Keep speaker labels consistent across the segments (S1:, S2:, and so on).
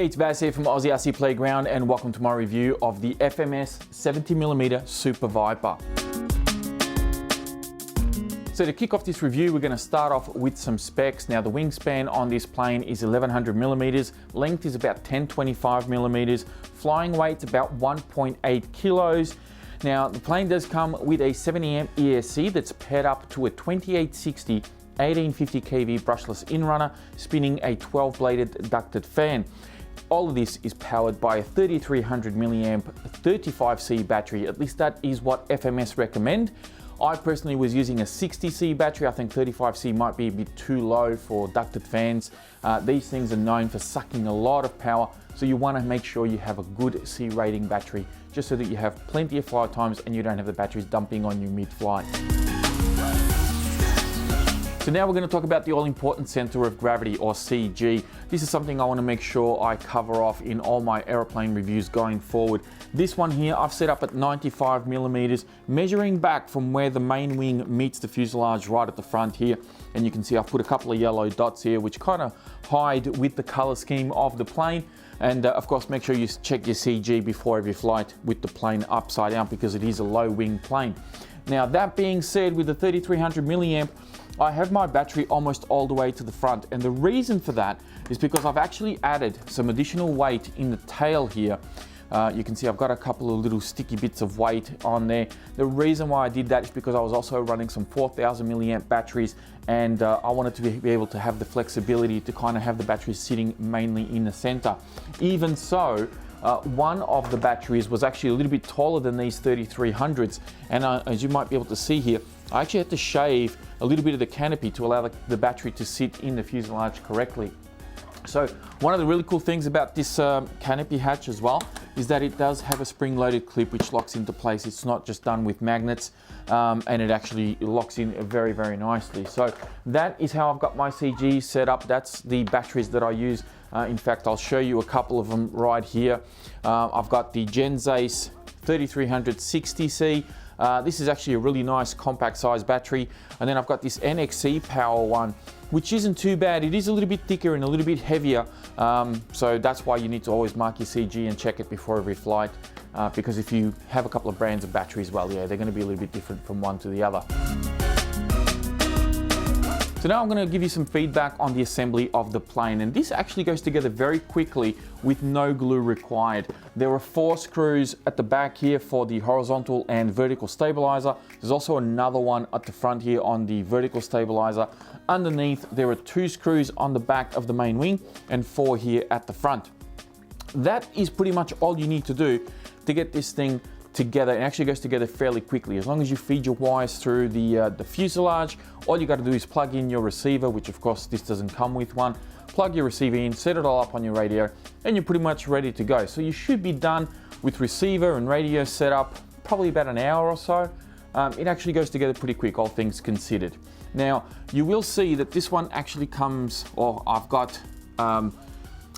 S1: Hey, it's Baz here from Aussie RC Playground and welcome to my review of the FMS 70mm Super Viper. So to kick off this review, we're going to start off with some specs. Now the wingspan on this plane is 1100mm, length is about 1025mm, flying weight's about 1.8 kilos. Now the plane does come with a 70mm ESC that's paired up to a 2860 1850 kV brushless inrunner spinning a 12-bladed ducted fan. All of this is powered by a 3300 milliamp 35C battery. At least that is what FMS recommend. I personally was using a 60C battery. I think 35C might be a bit too low for ducted fans. These things are known for sucking a lot of power, so you want to make sure you have a good C rating battery just so that you have plenty of flight times and you don't have the batteries dumping on you mid-flight. So now we're going to talk about the all-important center of gravity, or CG. This is something I want to make sure I cover off in all my aeroplane reviews going forward. This one here I've set up at 95mm, measuring back from where the main wing meets the fuselage right at the front here. And you can see I've put a couple of yellow dots here which kind of hide with the color scheme of the plane. And of course, make sure you check your CG before every flight with the plane upside down because it is a low wing plane. Now that being said, with the 3300 milliamp, I have my battery almost all the way to the front, and the reason for that is because I've actually added some additional weight in the tail here. You can see I've got a couple of little sticky bits of weight on there. The reason why I did that is because I was also running some 4000 milliamp batteries, and I wanted to be able to have the flexibility to kind of have the batteries sitting mainly in the center. Even so, one of the batteries was actually a little bit taller than these 3300s, and as you might be able to see here, I actually had to shave a little bit of the canopy to allow the battery to sit in the fuselage correctly. So one of the really cool things about this canopy hatch as well is that it does have a spring-loaded clip which locks into place. It's not just done with magnets, and it actually locks in very, very nicely. So that is how I've got my CG set up. That's the batteries that I use. In fact, I'll show you a couple of them right here. I've got the Genzace 3300 60C. This is actually a really nice compact size battery. And then I've got this NXC Power one, which isn't too bad. It is a little bit thicker and a little bit heavier. So that's why you need to always mark your CG and check it before every flight. Because if you have a couple of brands of batteries, well, yeah, they're going to be a little bit different from one to the other. So now I'm going to give you some feedback on the assembly of the plane, and this actually goes together very quickly with no glue required. There are 4 screws at the back here for the horizontal and vertical stabilizer. There's also another one at the front here on the vertical stabilizer. Underneath there are 2 screws on the back of the main wing and 4 here at the front. That is pretty much all you need to do to get this thing together. It actually goes together fairly quickly. As long as you feed your wires through the fuselage, all you got to do is plug in your receiver, which of course this doesn't come with one. Plug your receiver in, set it all up on your radio, and you're pretty much ready to go. So you should be done with receiver and radio set up probably about an hour or so. It actually goes together pretty quick, all things considered. Now you will see that this one actually comes, or I've got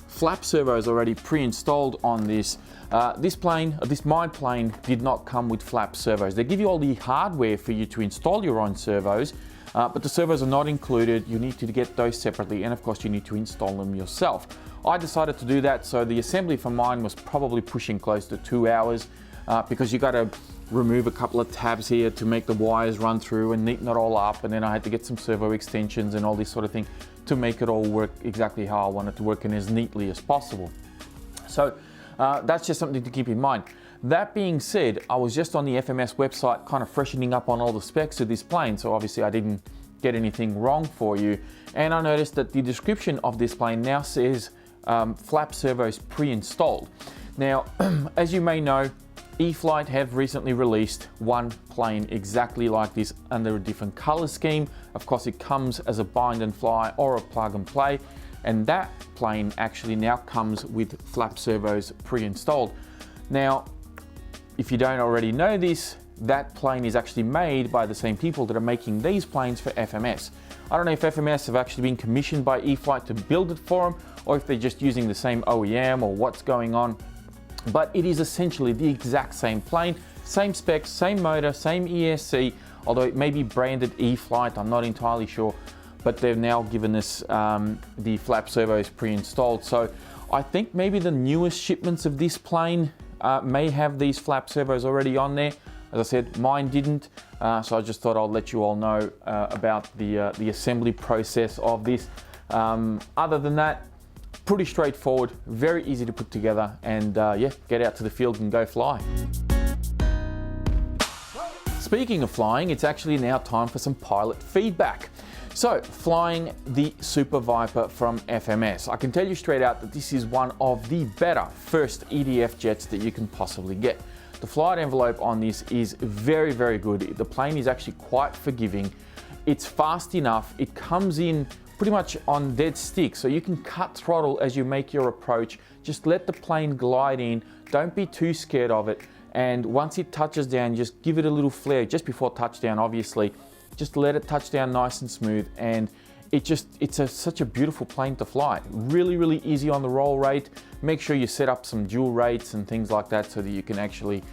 S1: flap servos already pre-installed on this. My plane did not come with flap servos. They give you all the hardware for you to install your own servos, but the servos are not included. You need to get those separately, and of course you need to install them yourself. I decided to do that, so the assembly for mine was probably pushing close to 2 hours, because you got to remove a couple of tabs here to make the wires run through and neaten it all up, and then I had to get some servo extensions and all this sort of thing to make it all work exactly how I want it to work and as neatly as possible. So that's just something to keep in mind. That being said, I was just on the FMS website kind of freshening up on all the specs of this plane, so obviously I didn't get anything wrong for you, and I noticed that the description of this plane now says flap servos pre-installed. Now as you may know, E-flite have recently released one plane exactly like this under a different color scheme. Of course it comes as a bind and fly or a plug and play, and that plane actually now comes with flap servos pre-installed. Now if you don't already know this, that plane is actually made by the same people that are making these planes for FMS. I don't know if FMS have actually been commissioned by E-flite to build it for them, or if they're just using the same OEM or what's going on. But it is essentially the exact same plane, same specs, same motor, same ESC, although it may be branded E-flite, I'm not entirely sure, but they've now given us the flap servos pre-installed. So I think maybe the newest shipments of this plane may have these flap servos already on there. As I said, mine didn't, so I just thought I'll let you all know about the assembly process of this. Other than that, pretty straightforward, very easy to put together, and yeah, get out to the field and go fly. Speaking of flying, it's actually now time for some pilot feedback. So, flying the Super Viper from FMS. I can tell you straight out that this is one of the better first EDF jets that you can possibly get. The flight envelope on this is very, very good. The plane is actually quite forgiving. It's fast enough. It comes in pretty much on dead stick, so you can cut throttle as you make your approach. Just let the plane glide in. Don't be too scared of it. And once it touches down, just give it a little flare just before touchdown, obviously. Just let it touch down nice and smooth, and it's such a beautiful plane to fly. Really, really easy on the roll rate. Make sure you set up some dual rates and things like that so that you can actually,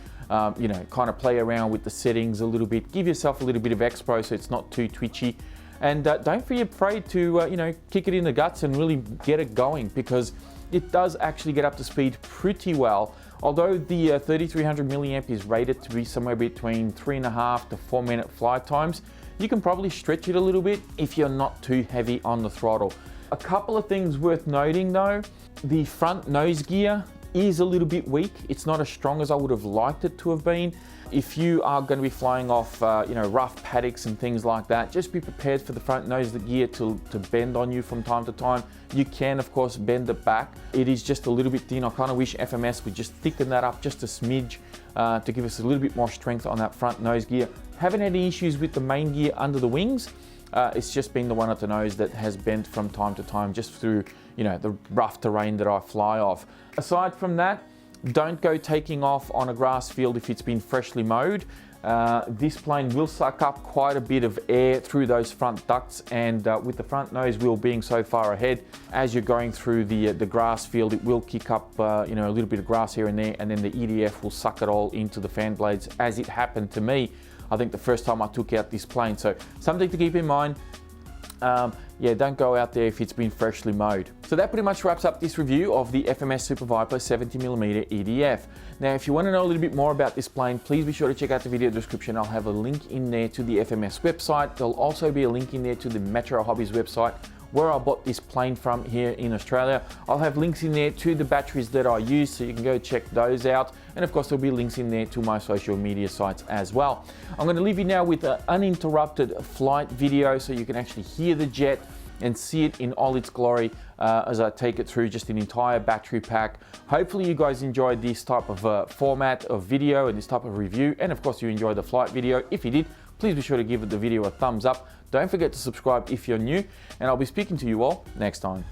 S1: you know, kind of play around with the settings a little bit. Give yourself a little bit of expo so it's not too twitchy. And don't be afraid to, you know, kick it in the guts and really get it going, because it does actually get up to speed pretty well. Although the 3300 milliamp is rated to be somewhere between 3.5 to 4 minute flight times, you can probably stretch it a little bit if you're not too heavy on the throttle. A couple of things worth noting though, the front nose gear is a little bit weak. It's not as strong as I would have liked it to have been. If you are going to be flying off you know, rough paddocks and things like that, just be prepared for the front nose gear to bend on you from time to time. You can of course bend it back. It is just a little bit thin. I kind of wish FMS would just thicken that up just a smidge to give us a little bit more strength on that front nose gear. Haven't had any issues with the main gear under the wings. It's just been the one at the nose that has bent from time to time just through, you know, the rough terrain that I fly off. Aside from that, don't go taking off on a grass field if it's been freshly mowed. This plane will suck up quite a bit of air through those front ducts, and with the front nose wheel being so far ahead, as you're going through the grass field, it will kick up you know, a little bit of grass here and there, and then the EDF will suck it all into the fan blades, as it happened to me, I think the first time I took out this plane. So something to keep in mind. Yeah, don't go out there if it's been freshly mowed. So that pretty much wraps up this review of the FMS Super Viper 70mm EDF. Now, if you want to know a little bit more about this plane, please be sure to check out the video description. I'll have a link in there to the FMS website. There'll also be a link in there to the Metro Hobbies website, where I bought this plane from here in Australia. I'll have links in there to the batteries that I use, so you can go check those out. And of course, there'll be links in there to my social media sites as well. I'm going to leave you now with an uninterrupted flight video so you can actually hear the jet and see it in all its glory as I take it through just an entire battery pack. Hopefully you guys enjoyed this type of format of video and this type of review. And of course you enjoyed the flight video. If you did, please be sure to give the video a thumbs up. Don't forget to subscribe if you're new, and I'll be speaking to you all next time.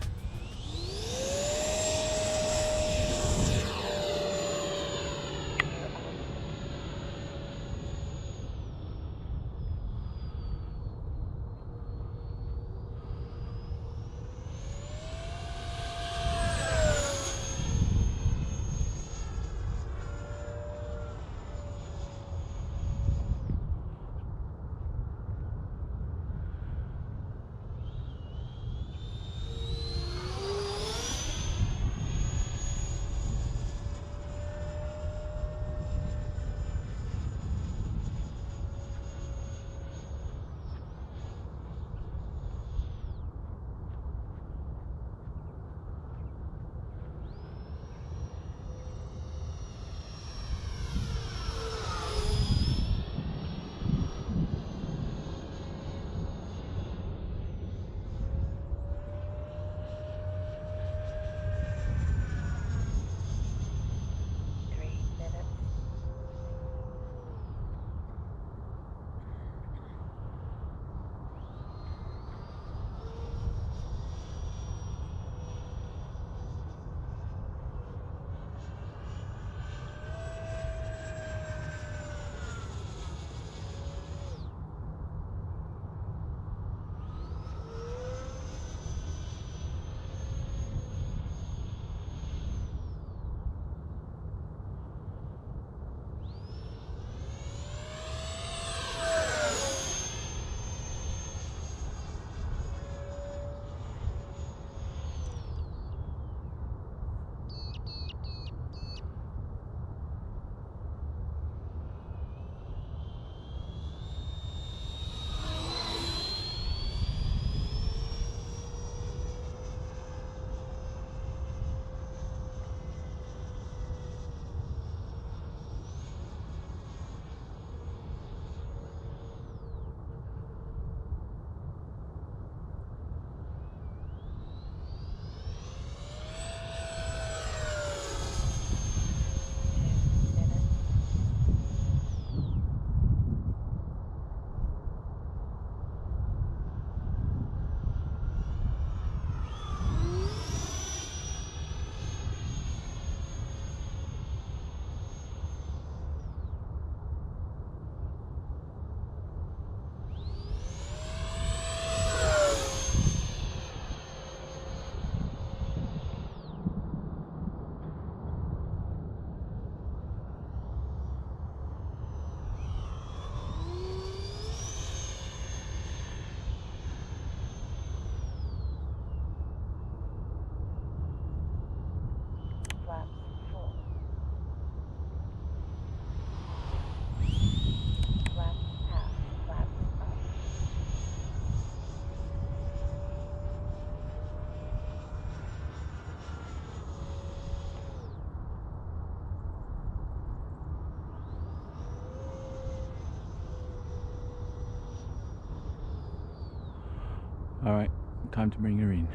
S2: All right, time to bring her in.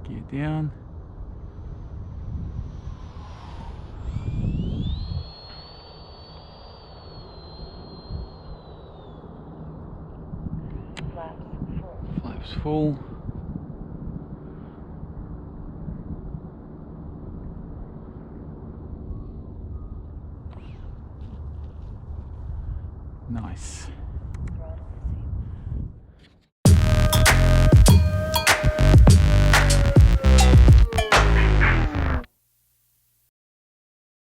S2: Gear down. Flaps full. Nice.